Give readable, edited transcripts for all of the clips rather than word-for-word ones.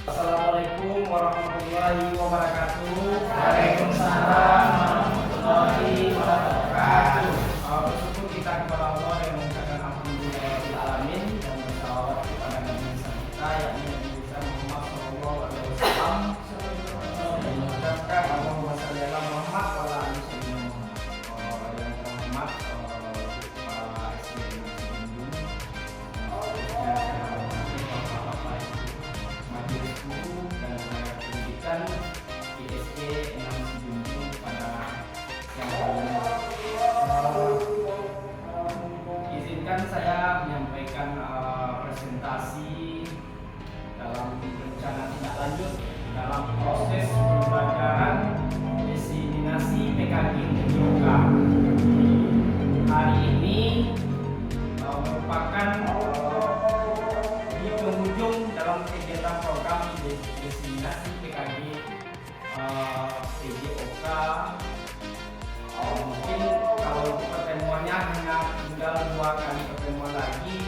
Assalamualaikum warahmatullahi wabarakatuh. Waalaikumsalam warahmatullahi wabarakatuh. Bersyukur kita kepada Allah yang mengucapkan alhamdulillahirabbil alamin dan bersalawat kepada Nabi kita yakni Nabi besar Muhammad sallallahu alaihi wasallam dan mengucapkan Allahumma shalli ala Muhammad wa ala ali sayyidina Muhammad. Yang terhormat Kepala SDN Bandung, Bapak-bapak Majelis Guru dan tenaga pendidikan ISG 6 Bandung pada siang hari ini. Izinkan saya menyampaikan presentasi dalam rencana tindak lanjut dalam proses pembelajaran diseminasi PKG PJOK. Hari ini merupakan di penghujung dalam kegiatan program diseminasi PKG PJOK. Mungkin kalau pertemuannya hanya tinggal 2 kali pertemuan lagi.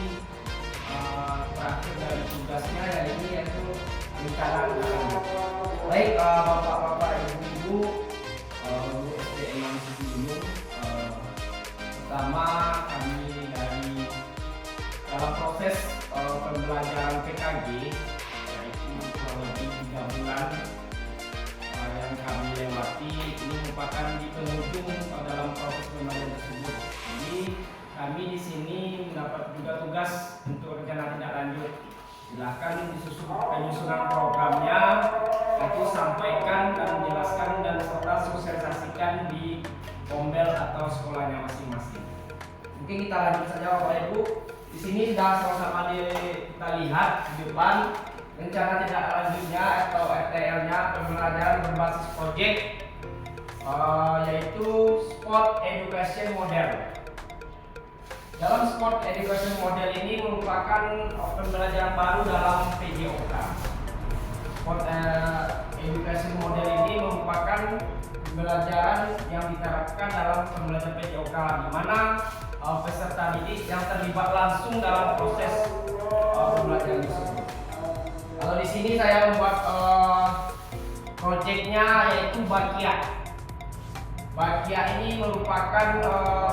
Terakhir dari tugasnya ya ini yaitu rencana. Baik bapak-bapak, ibu-ibu, guru SDN Bandung, pertama kami dari dalam proses pembelajaran PKG yaitu kurang lebih 3 bulan yang kami lewati, ini merupakan di penghujung dalam proses pembelajaran tersebut. Jadi kami di sini mendapat juga tugas untuk rencana tindak lanjut. Silakan penyusunan programnya itu sampaikan dan menjelaskan dan serta sosialisasikan di Pombel atau sekolahnya masing-masing. Mungkin kita lanjut saja Bapak Ibu. Di sini sudah sama-sama kita lihat di depan rencana tindak lanjutnya atau RTL-nya pembelajaran berbasis proyek yaitu Sport Education Model. Dalam Sport Education Model ini merupakan pembelajaran baru dalam PJOK. Sport Education Model ini merupakan pembelajaran yang diterapkan dalam pembelajaran PJOK, di mana peserta didik yang terlibat langsung dalam proses pembelajaran tersebut. Kalau di sini saya membuat proyeknya yaitu Bakia. Bakia ini merupakan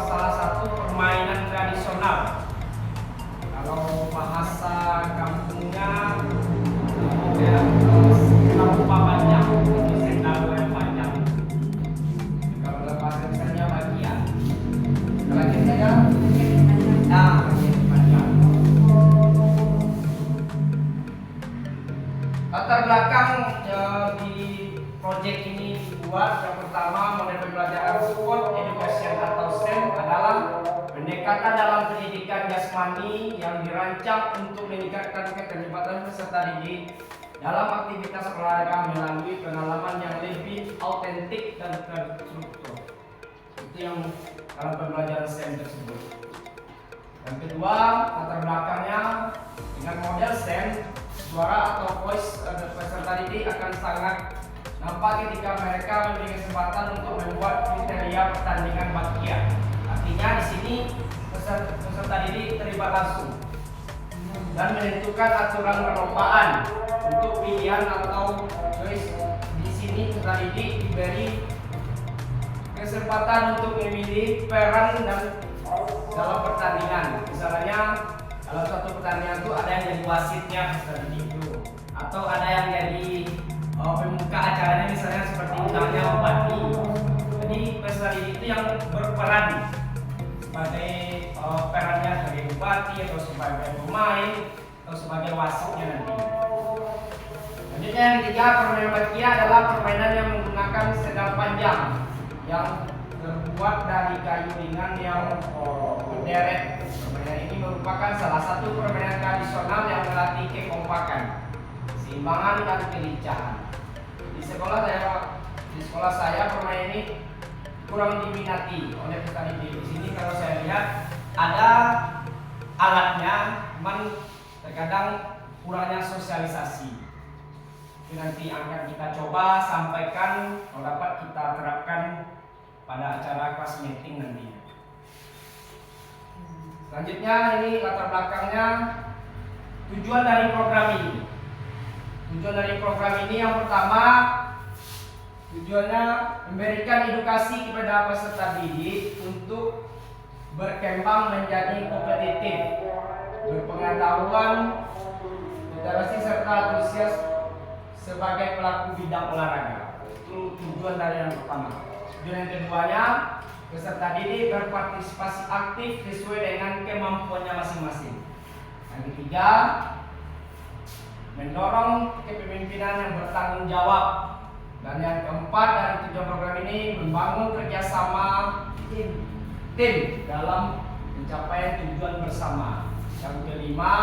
salah satu permainan tradisional. Kalau bahasa kampungnya Nampak Panjang, sendal yang panjang. Kalau dalam bahasa Indonesia Bakia. Lagi saja. Panjang. Latar belakang di proyek ini dibuat, yang pertama model pembelajaran Sport Education atau SEM adalah pendekatan dalam pendidikan jasmani yang dirancang untuk meningkatkan keterlibatan peserta didik dalam aktivitas olahraga melalui pengalaman yang lebih autentik dan terstruktur. Itu yang dalam pembelajaran SEM tersebut. Yang kedua, latar belakangnya dengan model SEM, suara atau voice peserta didik akan sangat nampak ketika mereka memiliki kesempatan untuk membuat kriteria pertandingan Bakia. Artinya di sini peserta didik terlibat langsung dan menentukan aturan perlombaan untuk pilihan atau choice. Di sini peserta didik diberi kesempatan untuk memilih peran dan dalam pertandingan. Misalnya dalam satu pertandingan itu ada yang jadi wasitnya peserta didik itu, atau ada yang jadi pembuka acaranya, misalnya seperti misalnya bupati. Jadi peserta didik itu yang berperan sebagai perannya sebagai bupati atau sebagai pemain atau sebagai wasitnya nanti. Selanjutnya yang ketiga, permainan Bakia adalah permainan yang menggunakan sendal panjang yang terbuat dari kayu ringan yang berderet. Permainan ini merupakan salah satu permainan tradisional yang melatih kekompakan, keseimbangan dan kelincahan. Di sekolah saya permainan ini kurang diminati oleh peserta didik. Di sini kalau saya lihat ada alatnya, cuman terkadang kurangnya sosialisasi. Itu nanti akan kita coba sampaikan kalau dapat kita terapkan pada acara kelas meeting nanti. Selanjutnya ini latar belakangnya, tujuan dari program ini. Tujuan dari program ini yang pertama, tujuannya memberikan edukasi kepada peserta didik untuk berkembang menjadi kompetitif, berpengetahuan, literasi serta antusias sebagai pelaku bidang olahraga. Itu tujuan dari yang pertama. Tujuan yang keduanya, peserta didik berpartisipasi aktif sesuai dengan kemampuannya masing-masing. Yang ketiga, mendorong kepemimpinan yang bertanggung jawab. Dan yang keempat dari tujuan program ini, membangun kerjasama tim dalam pencapaian tujuan bersama. Yang kelima,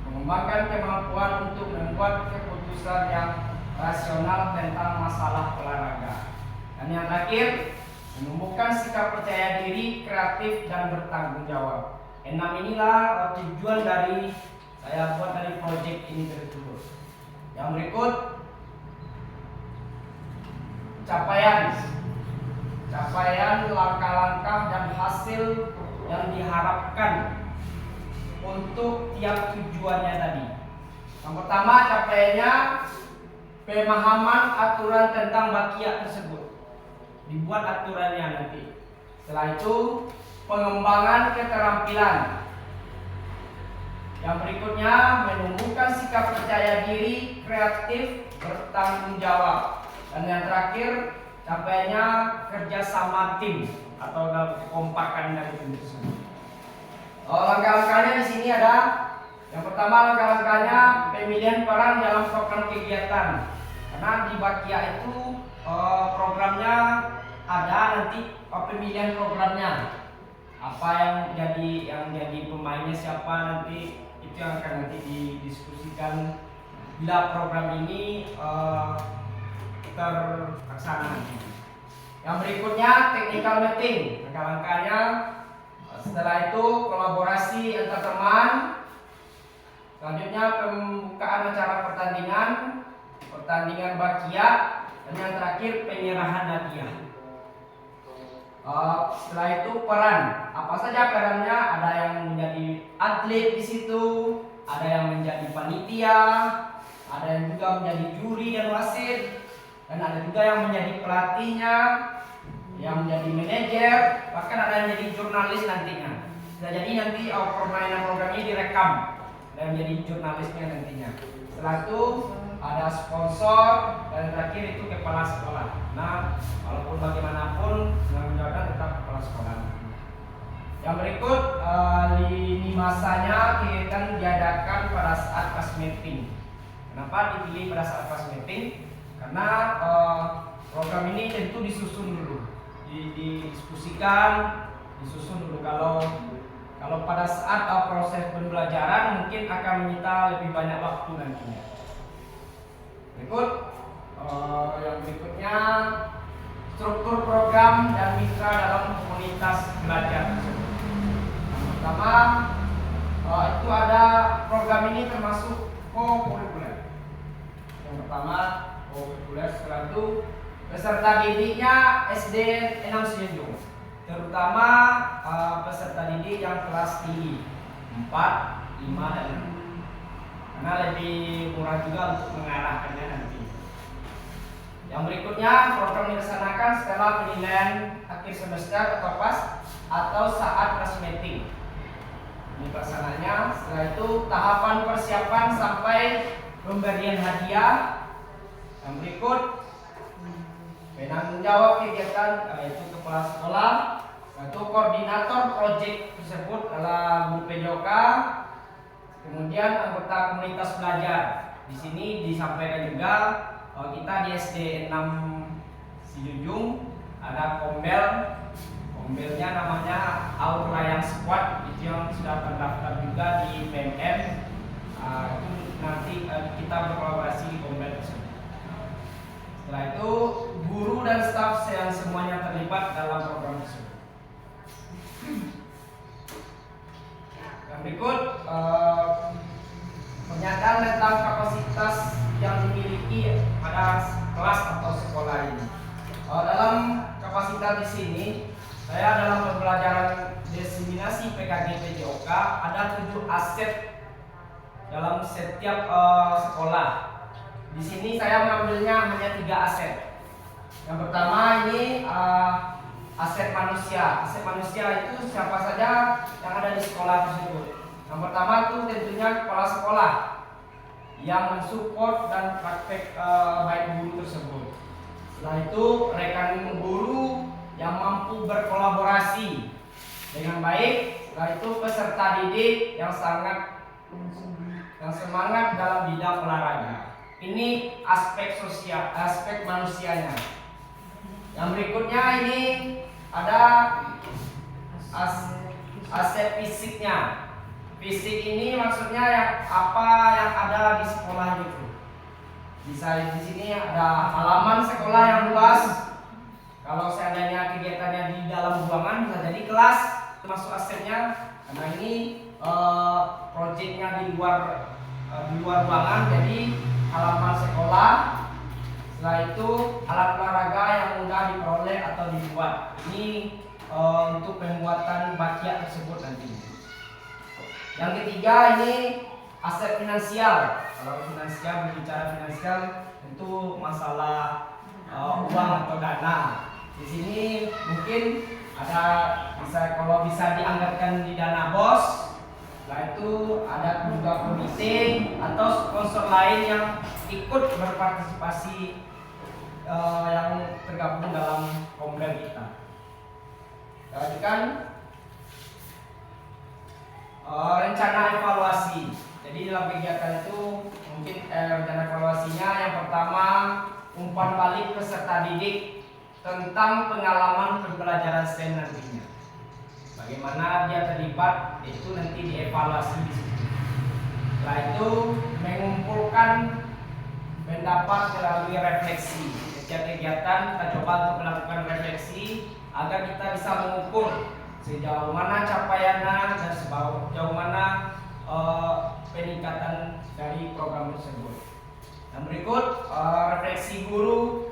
mengembangkan kemampuan untuk membuat keputusan yang rasional tentang masalah olahraga. Dan yang terakhir, menumbuhkan sikap percaya diri, kreatif, dan bertanggung jawab. 6 inilah tujuan dari saya buat dari proyek ini tersebut. Yang berikut, capaian langkah-langkah dan hasil yang diharapkan untuk tiap tujuannya tadi. Yang pertama, capaiannya pemahaman aturan tentang bakia tersebut, dibuat aturannya nanti. Setelah itu, pengembangan keterampilan. Yang berikutnya, menumbuhkan sikap percaya diri, kreatif, bertanggung jawab. Dan yang terakhir, capaiannya kerjasama tim atau kekompakan dari tim tersebut. Langkah-langkahnya di sini ada. Yang pertama, langkah-langkahnya pemilihan peran dalam program kegiatan. Karena di Bakia itu programnya ada nanti pemilihan programnya. Apa yang jadi pemainnya siapa nanti itu yang akan nanti didiskusikan bila program ini terlaksana. Yang berikutnya technical meeting. Langkah-langkahnya setelah itu kolaborasi antar teman. Selanjutnya pembukaan acara pertandingan Bakia, dan yang terakhir penyerahan hadiah. Setelah itu peran, apa saja perannya? Ada yang menjadi atlet di situ, ada yang menjadi panitia, ada yang juga menjadi juri dan wasit, dan ada juga yang menjadi pelatihnya, yang menjadi manajer, bahkan ada yang jadi jurnalis nantinya. Bisa jadi nanti permainan program ini direkam dan menjadi jurnalisnya nantinya. Setelah itu ada sponsor, dan terakhir itu kepala sekolah. Nah, walaupun bagaimanapun yang menjaga tetap kepala sekolah. Yang berikut lini masanya kegiatan diadakan pada saat class meeting. Kenapa dipilih pada saat class meeting? Karena program ini tentu disusun dulu, didiskusikan, disusun dulu. Kalau pada saat proses pembelajaran mungkin akan menyita lebih banyak waktu nantinya. Berikut yang berikutnya, struktur program dan mitra dalam komunitas belajar tersebut. Yang pertama, itu ada program ini termasuk co-kurikuler. Yang pertama co-kurikuler, setelah itu peserta didiknya SD 6 Sijunjung, terutama peserta didik yang kelas tinggi 4, 5, dan 6. Karena lebih murah juga untuk mengarahkannya nanti. Yang berikutnya, program dilaksanakan setelah penilaian akhir semester atau pas atau saat class meeting. Ini pelaksanaannya. Setelah itu tahapan persiapan sampai pemberian hadiah. Yang berikut, penanggung jawab kegiatan yaitu kepala sekolah, yaitu koordinator proyek tersebut adalah guru PJOK. Kemudian anggota komunitas belajar. Di sini disampaikan juga kita di SD 6 Sijunjung ada kombelnya namanya Aura yang Squad, itu yang sudah terdaftar juga di PMM. Itu nanti kita berkolaborasi di kombel tersebut. Setelah itu guru dan staf yang semuanya terlibat dalam program tersebut. Yang berikut pernyataan tentang kapasitas yang dimiliki pada kelas atau sekolah ini. Dalam kapasitas di sini, saya dalam pembelajaran diseminasi PKG PJOK ada 7 aset dalam setiap sekolah. Di sini saya mengambilnya hanya 3 aset. Yang pertama ini aset manusia. Aset manusia itu siapa saja yang ada di sekolah tersebut. Yang pertama itu tentunya kepala sekolah yang mensupport dan praktek baik guru tersebut. Setelah itu rekan guru yang mampu berkolaborasi dengan baik. Setelah itu peserta didik yang semangat dalam bidang olahraga. Ini aspek sosial, aspek manusianya. Yang berikutnya ini ada aset fisiknya. Fisik ini maksudnya apa yang ada di sekolah itu. Bisa di sini ada halaman sekolah yang luas. Kalau seandainya kegiatannya di dalam ruangan bisa jadi kelas, termasuk asetnya. Karena ini proyeknya di luar ruangan, jadi halaman sekolah. Setelah itu alat olahraga yang mudah diperoleh atau dibuat. Ini untuk pembuatan bakia tersebut nanti. Yang ketiga ini aset finansial. Kalau finansial, berbicara finansial tentu masalah uang atau dana. Di sini mungkin ada kalau bisa dianggarkan di dana BOS. Setelah itu ada juga komite atau sponsor lain yang ikut berpartisipasi yang tergabung dalam komplek kita. Perhatikan rencana evaluasi. Jadi dalam kegiatan itu mungkin rencana evaluasinya yang pertama umpan balik peserta didik tentang pengalaman pembelajaran STEM nantinya. Bagaimana dia terlibat itu nanti dievaluasi di situ. Setelah itu mengumpulkan pendapat melalui refleksi. Setiap kegiatan kita coba untuk melakukan refleksi agar kita bisa mengukur sejauh mana capaiannya dan sejauh mana peningkatan dari program tersebut. Yang berikut refleksi guru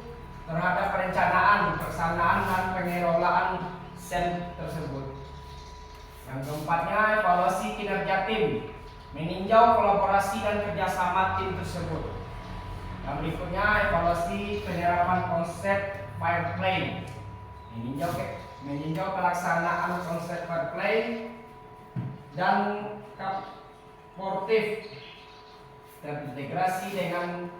terhadap perencanaan, pelaksanaan dan pengelolaan SEM tersebut. Yang keempatnya evaluasi kinerja tim, meninjau kolaborasi dan kerjasama tim tersebut. Yang berikutnya evaluasi penerapan konsep fair play, meninjau pelaksanaan konsep fair play dan sportif terintegrasi dengan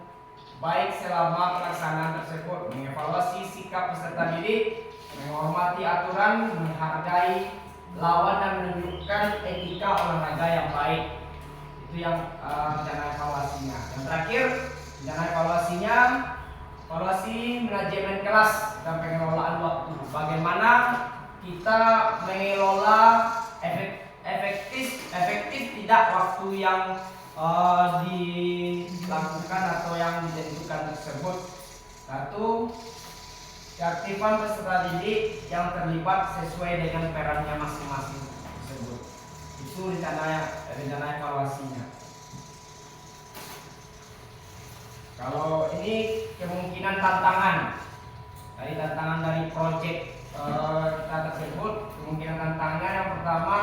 baik selama pelaksanaan tersebut. Mengevaluasi sikap peserta didik, menghormati aturan, menghargai lawan dan menunjukkan etika olahraga yang baik. Itu yang rencana evaluasinya. Yang terakhir rencana evaluasinya evaluasi manajemen kelas dan pengelolaan waktu. Bagaimana kita mengelola efektif tidak waktu yang dilakukan atau yang ditentukan tersebut. Satu, keaktifan peserta didik yang terlibat sesuai dengan perannya masing-masing tersebut. Itu rencana evaluasinya. Kalau ini kemungkinan tantangan dari proyek kita tersebut, kemungkinan tantangannya yang pertama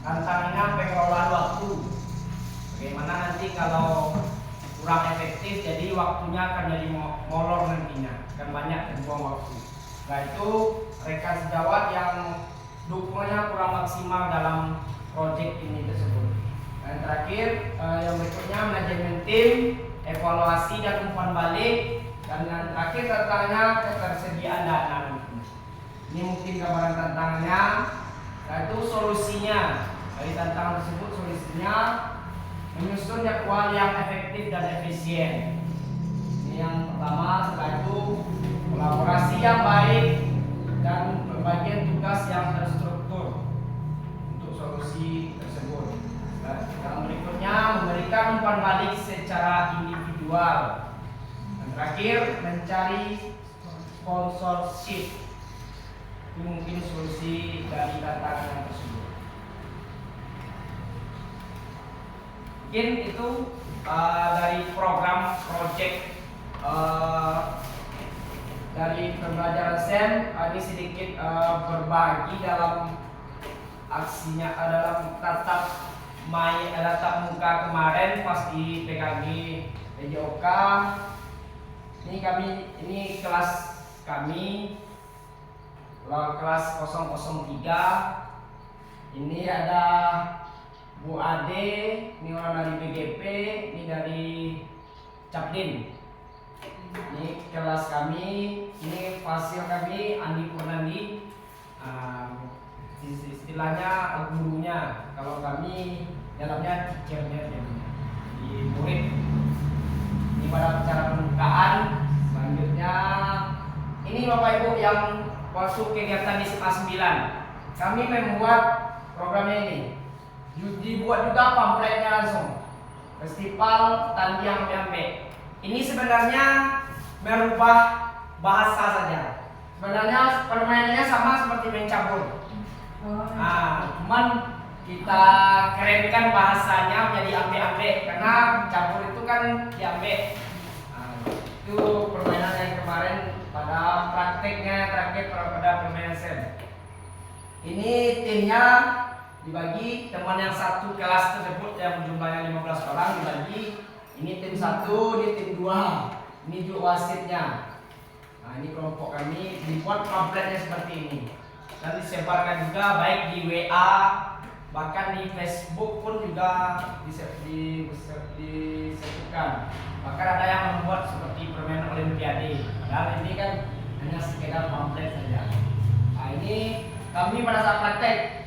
tantangannya pengelolaan waktu. Bagaimana nanti kalau kurang efektif, jadi waktunya akan jadi molor nantinya, akan banyak terbuang waktu. Nah itu rekan sejawat yang dukungannya kurang maksimal dalam proyek ini tersebut. Dan terakhir yang berikutnya manajemen tim, evaluasi dan umpan balik. Dan yang terakhir tantangannya ketersediaan dana. Ini mungkin gambaran tantangannya. Nah itu solusinya dari tantangan tersebut, solusinya menyusun jadwal yang efektif dan efisien. Ini yang pertama. Setelah itu kolaborasi yang baik dan pembagian tugas yang terstruktur untuk solusi tersebut. Yang berikutnya memberikan umpan balik secara individual. Dan terakhir mencari sponsorship. Itu mungkin solusi dari tantangan tersebut. Mungkin itu dari program project dari pembelajaran SEM. Ini sedikit berbagi dalam aksinya dalam tatap muka kemarin pas di PKG PJOK. Ini kelas kami, kelas 003. Ini ada Bu Ade, ini orang dari BGP, ini dari Capdin. Ini kelas kami, ini fasil kami, Andi Purnandi. Istilahnya gurunya, kalau kami dalamnya teachernya, di murid. Ini pada acara pembukaan. Selanjutnya, ini Bapak Ibu yang masuk kegiatan di SMA 9. Kami membuat programnya ini. Dibuat juga pamfletnya langsung. Festival Tandiang Jambe. Ini sebenarnya merubah bahasa saja. Sebenarnya permainannya sama seperti main cabur. Cuman kita kerenkan bahasanya menjadi ambe-ambe, karena cabur itu kan diambe. Itu permainan yang kemarin pada prakteknya terakhir pada permainan sen. Ini timnya dibagi, teman yang satu kelas tersebut yang jumlahnya 15 orang dibagi. Ini tim 1, ini tim 2. Ini juga wasitnya. Ini kelompok kami, dibuat pamfletnya seperti ini. Dan disebarkan juga baik di WA, bahkan di Facebook pun juga disebutkan. Bahkan ada yang membuat seperti permainan olimpiade. Padahal ini kan hanya sekedar pamflet saja. Ini kami pada saat praktek.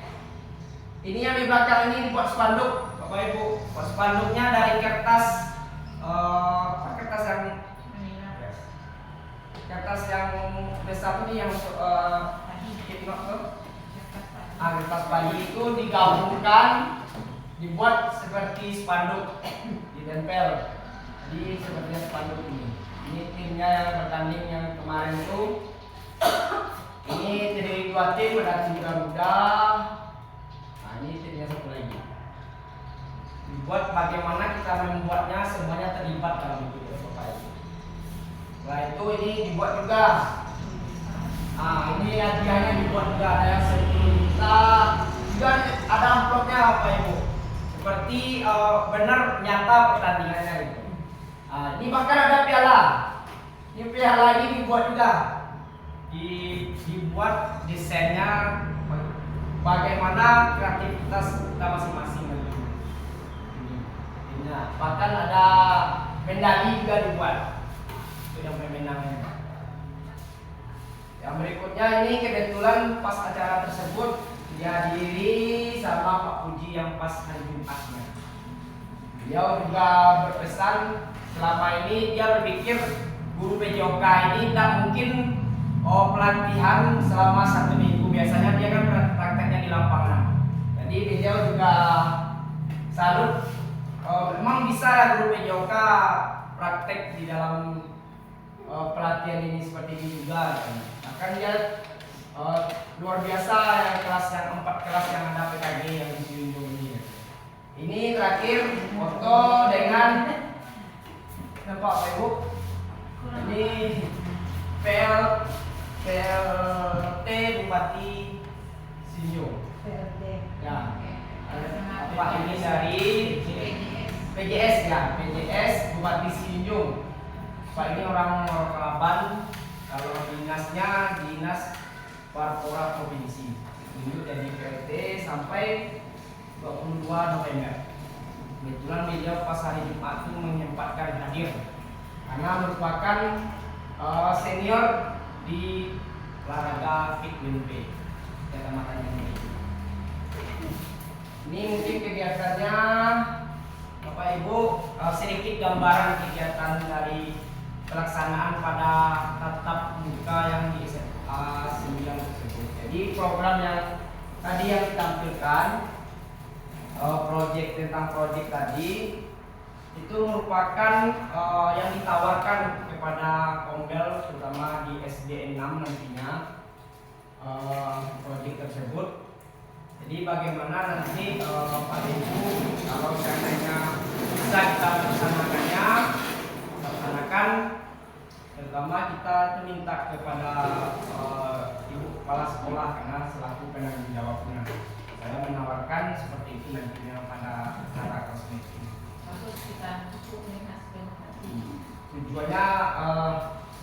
Ini yang di belakang ini dibuat spanduk, Bapak Ibu. Spanduknya dari kertas yang besar ini yang kertas bayi itu digabungkan, dibuat seperti spanduk, ditempel. Jadi seperti spanduk ini. Ini timnya yang bertanding yang kemarin itu. Ini terdiri 2 tim, ada tim Garuda. Ini timnya satu lagi. Dibuat bagaimana kita membuatnya semuanya terlibat dalam itu ya Bapak Ibu. Setelah itu ini dibuat juga. Ini hadiahnya dibuat juga, ada yang 10 juta. Juga ada amplopnya Bapak Ibu. Seperti benar nyata pertandingannya itu. Ini bahkan ada piala. Ini piala ini dibuat juga. Dibuat desainnya bagaimana kreativitas kita masing-masing. Bahkan ada medali juga dibuat. Itu yang pemenangnya. Yang berikutnya ini kebetulan pas acara tersebut dihadiri sama Pak Puji yang pas hari Jumatnya. Beliau juga berpesan, selama ini dia berpikir guru PJOK ini tidak mungkin pelatihan selama 1 minggu. Biasanya dia kan prakteknya di lapangan. Jadi beliau juga salut. Memang bisa ya guru PJOK praktek di dalam pelatihan ini seperti ini juga. Bahkan dia luar biasa yang kelas yang 4 kelas yang ada PKG yang dijunjung ini. Ini terakhir foto dengan Bapak Ibu. Ini PLT Bupati Sinjung. Ya. Pak ini dari PJS ya, PJS Bupati Sinjung. Pak ini orang Kelaban. Kalau dinasnya Dinas Parpora Provinsi. Ini dari PLT sampai 22 November. Kebetulan beliau pas hari Jumat itu menyempatkan hadir karena merupakan senior di olahraga Fit WP Kecamatan ini. Ini mungkin kegiatannya Bapak Ibu, sedikit gambaran kegiatan dari pelaksanaan pada tatap muka yang di SMA 9 tersebut. Jadi program yang tadi yang ditampilkan, tentang proyek tadi itu merupakan yang ditawarkan kepada Kombel, terutama di SD 6 nantinya proyek tersebut. Jadi bagaimana nanti Pak Ibu kalau seandainya bisa kita laksanakan, terutama kita minta kepada Ibu Kepala Sekolah karena selaku penanggung jawabnya. Saya menawarkan seperti itu nantinya pada acara kosmetik. Maksud kita cukup dengan aspek tadi. Tujuannya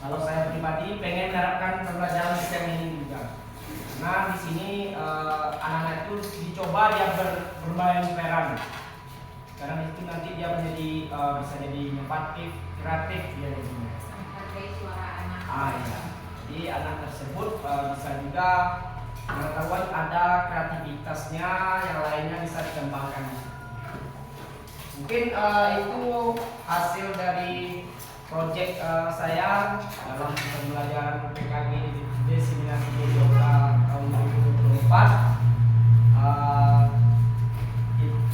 kalau saya pribadi pengen menerapkan pembelajaran sistem ini juga. Nah di sini anak-anak itu dicoba dia bermain peran. Karena itu nanti dia menjadi bisa jadi inovatif, kreatif dia jadinya. Menghargai suara anak. Iya. Jadi anak tersebut bisa juga pengetahuan ada kreativitasnya, yang lainnya bisa dikembangkan. Mungkin itu hasil dari proyek saya dalam pembelajaran PKG Destinasi Yoga tahun 2024.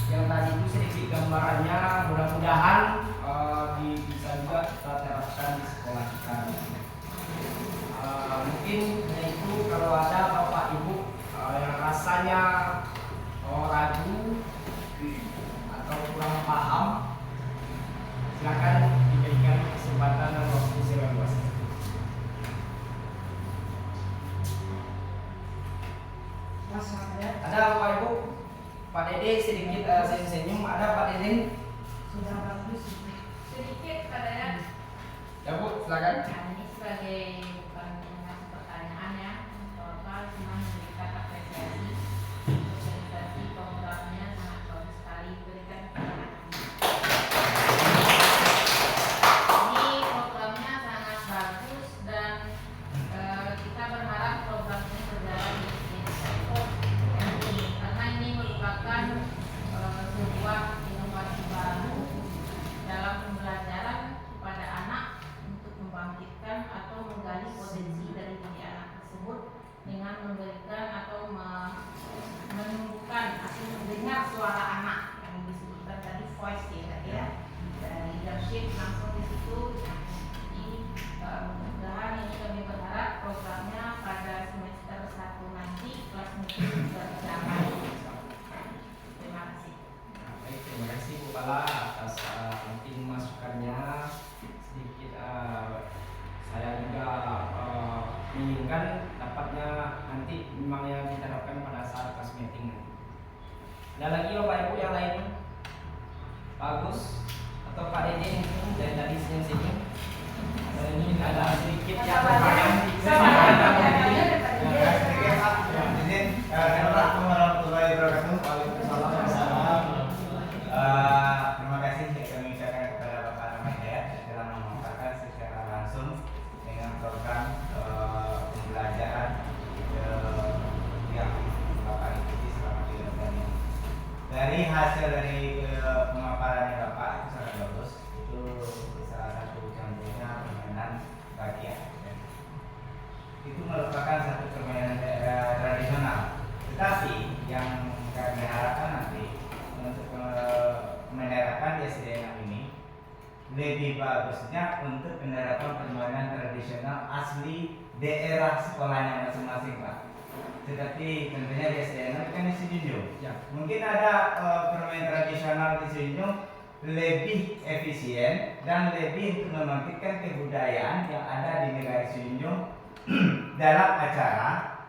Yang tadi itu sedikit gambarannya, mudah-mudahan bisa juga kita terapkan di sekolah kita. Mungkin itu kalau ada bapak ibu yang rasanya ragu atau kurang paham, silakan diberikan kesempatan dan waktu sebebas. Ada bapak ibu, Pak Dede sedikit senyum. Ada Pak Dede? Sudah bagus. Sedikit katanya. Ya Bu, silakan. Nah, ini sebagai bukan mengasih pertanyaan ya, Bapak cuma memberikan apresiasi. Sosialisasi programnya sangat bagus sekali, berikan kepada ini programnya sangat bagus dan kita berharap program ini berjalan di karena ini merupakan sebuah inovasi baru dalam pembelajaran kepada anak untuk membangkitkan atau menggali potensi dari diri anak tersebut dengan memberikan atau menumbuhkan atau mendengar suara anak yang disebutkan tadi voice ya, dari leadership langsung di situ. Jadi mudah-mudahan ini kami berharap programnya pada semester 1 nanti kelas mungkin sudah berjalan. Terima kasih. Baik, terima kasih Bu Pala atas nanti masukannya. Sedikit saya juga menginginkan dapatnya nanti memang yang diterapkan pada saat kelas meeting. Ada lagi Bapak Ibu yang lainnya? Bagus atau Pak Dede mungkin dari tadi senyum-senyum. Ini ada sedikit yang pertanyaan. Assalamualaikum warahmatullahi wabarakatuh. Waalaikumsalam. Terima kasih yang kami ucapkan kepada Bapak Rahmat Hidayat telah memaparkan secara langsung dengan program pembelajaran yang Bapak ikuti selama 3 bulan ini. Dari hasil dari pemaparannya Bapak itu sangat bagus. Itu salah satu contohnya permainan bagian. Itu merupakan satu permainan daerah tradisional. Tetapi yang kami harapkan nanti untuk menerapkan di SDN ini lebih bagusnya untuk penerapan permainan tradisional asli daerah sekolahnya masing-masing Pak. Tetapi tentunya di SDN kan di Sejunjung. Ya. Mungkin ada permainan tradisional di Sejunjung lebih efisien dan lebih untuk membangkitkan kebudayaan yang ada di negara Sejunjung dalam acara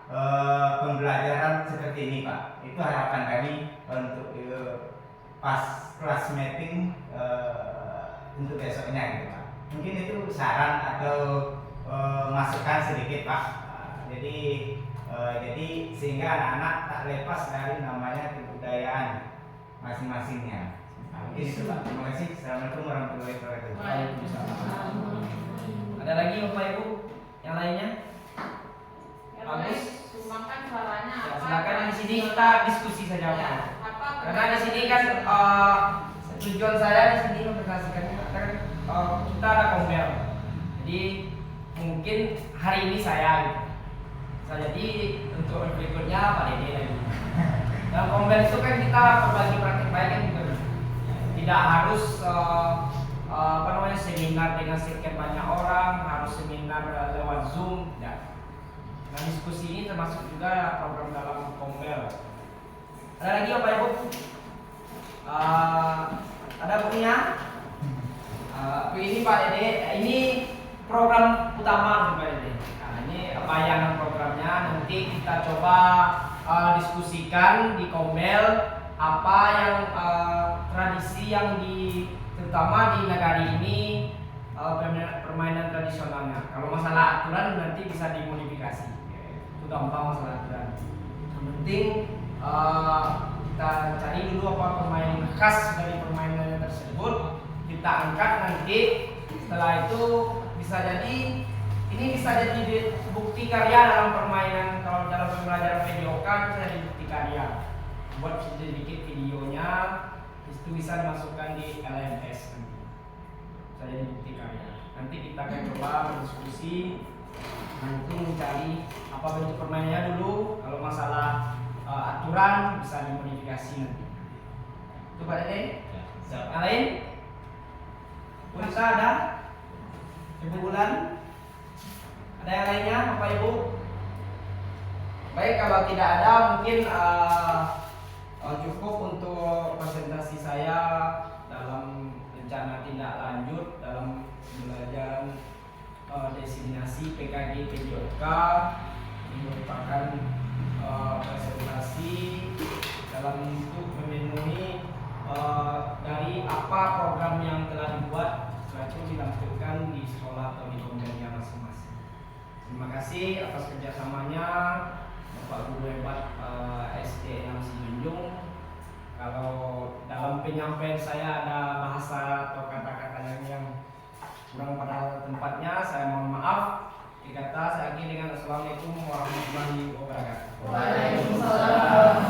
pembelajaran seperti ini Pak. Itu harapan kami untuk pas kelas meeting untuk besoknya gitu Pak. Mungkin itu saran atau masukan sedikit Pak. Jadi sehingga anak-anak tak lepas dari namanya kebudayaan masing-masingnya. Mungkin itu Pak. Terima kasih. Assalamualaikum warahmatullahi wabarakatuh. Waalaikumsalam. Ada lagi Bapak Ibu yang lainnya? Bagus. Sumbangkan suaranya Ya, apa? silakan di sini kita diskusi saja Pak. Ya, apa? Karena di sini kan tujuan saya di sini mempresentasikan kita ada kombel. Jadi mungkin hari ini saya gitu. Jadi untuk berikutnya Pak Dede lagi. Dalam kombel itu kan kita berbagi praktik baik kan juga. Tidak harus seminar dengan sekian banyak orang, harus seminar lewat Zoom, tidak. Nah diskusi ini termasuk juga program dalam kombel. Ada lagi Bapak Ibu? Ada bukunya? Ini Pak Dede, ini program utama Pak Dede. Nah ini bayangan programnya, nanti kita coba diskusikan di kombel apa yang tradisi yang terutama di negara ini permainan tradisionalnya. Kalau masalah aturan nanti bisa dimodifikasi. Itu gampang masalah aturan. Yang penting kita cari dulu apa permainan khas dari permainan tersebut, kita angkat nanti. Setelah itu bisa jadi ini bisa jadi bukti karya dalam permainan. Kalau dalam pembelajaran PJOK bisa jadi bukti karya. Buat sedikit videonya, itu bisa dimasukkan di LMS nanti. Bisa jadi bukti karya. Nanti kita akan coba berdiskusi, nanti mencari apa bentuk permainannya dulu. Kalau masalah aturan bisa dimodifikasi nanti. Itu Pak Dede. Siapa? Yang lain? Bisa ada? Ibu Bulan? Ada yang lainnya Bapak Ibu? Baik, kalau tidak ada mungkin cukup untuk presentasi saya dalam rencana tindak lanjut dalam pembelajaran designasi PKG PJOK. Ini merupakan presentasi dalam bentuk memenuhi dari apa program yang telah dibuat, setelah itu dilampirkan di sekolah atau di kementerian masing-masing. Terima kasih atas kerjasamanya Bapak Guru hebat SD 6 Sijunjung. Kalau dalam penyampaian saya ada bahasa atau kata-kata yang kurang pada tempatnya, saya mohon maaf. Dikata saya akhiri dengan Assalamualaikum warahmatullahi wabarakatuh. Waalaikumsalam.